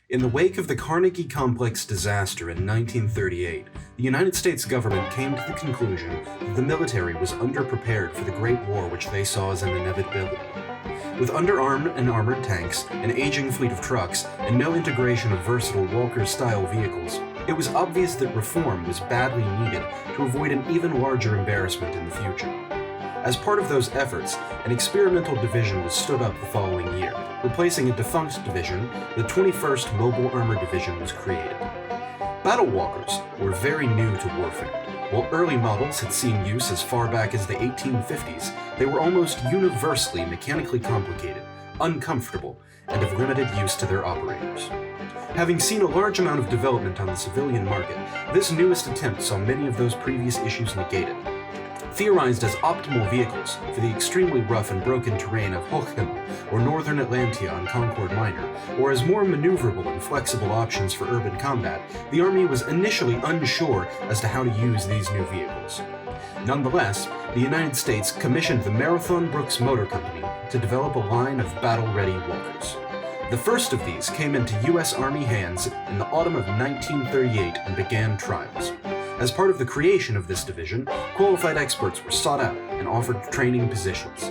In the wake of the Carnegie Complex disaster in 1938, the United States government came to the conclusion that the military was underprepared for the Great War which they saw as an inevitability. With underarmed and armored tanks, an aging fleet of trucks, and no integration of versatile Walker-style vehicles, it was obvious that reform was badly needed to avoid an even larger embarrassment in the future. As part of those efforts, an experimental division was stood up the following year. Replacing a defunct division, the 21st Mobile Armor Division was created. Battle walkers were very new to warfare. While early models had seen use as far back as the 1850s, they were almost universally mechanically complicated, uncomfortable, and of limited use to their operators. Having seen a large amount of development on the civilian market, this newest attempt saw many of those previous issues negated. Theorized as optimal vehicles for the extremely rough and broken terrain of Hochhimmel or northern Atlantia on Concord Minor, or as more maneuverable and flexible options for urban combat, the Army was initially unsure as to how to use these new vehicles. Nonetheless, the United States commissioned the Marathon Brooks Motor Company to develop a line of battle-ready walkers. The first of these came into U.S. Army hands in the autumn of 1938 and began trials. As part of the creation of this division, qualified experts were sought out and offered training positions.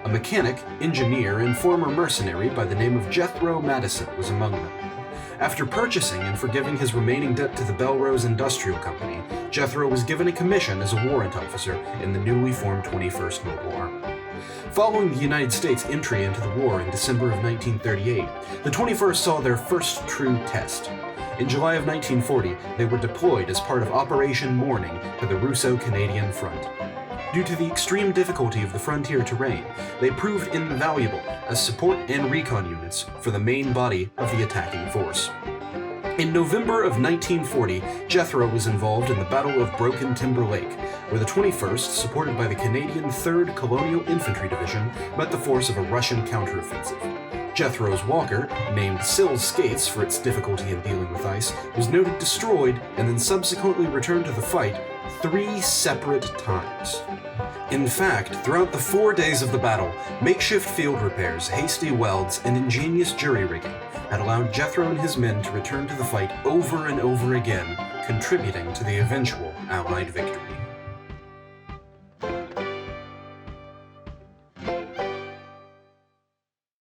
A mechanic, engineer, and former mercenary by the name of Jethro Madison was among them. After purchasing and forgiving his remaining debt to the Belrose Industrial Company, Jethro was given a commission as a warrant officer in the newly formed 21st Mobile Army. Following the United States entry into the war in December of 1938, the 21st saw their first true test. In July of 1940, they were deployed as part of Operation Morning to the Russo-Canadian Front. Due to the extreme difficulty of the frontier terrain, they proved invaluable as support and recon units for the main body of the attacking force. In November of 1940, Jethro was involved in the Battle of Broken Timber Lake, where the 21st, supported by the Canadian 3rd Colonial Infantry Division, met the force of a Russian counteroffensive. Jethro's walker, named Sill's Skates for its difficulty in dealing with ice, was noted destroyed and then subsequently returned to the fight 3 separate times. In fact, throughout the 4 days of the battle, makeshift field repairs, hasty welds, and ingenious jury rigging had allowed Jethro and his men to return to the fight over and over again, contributing to the eventual Allied victory.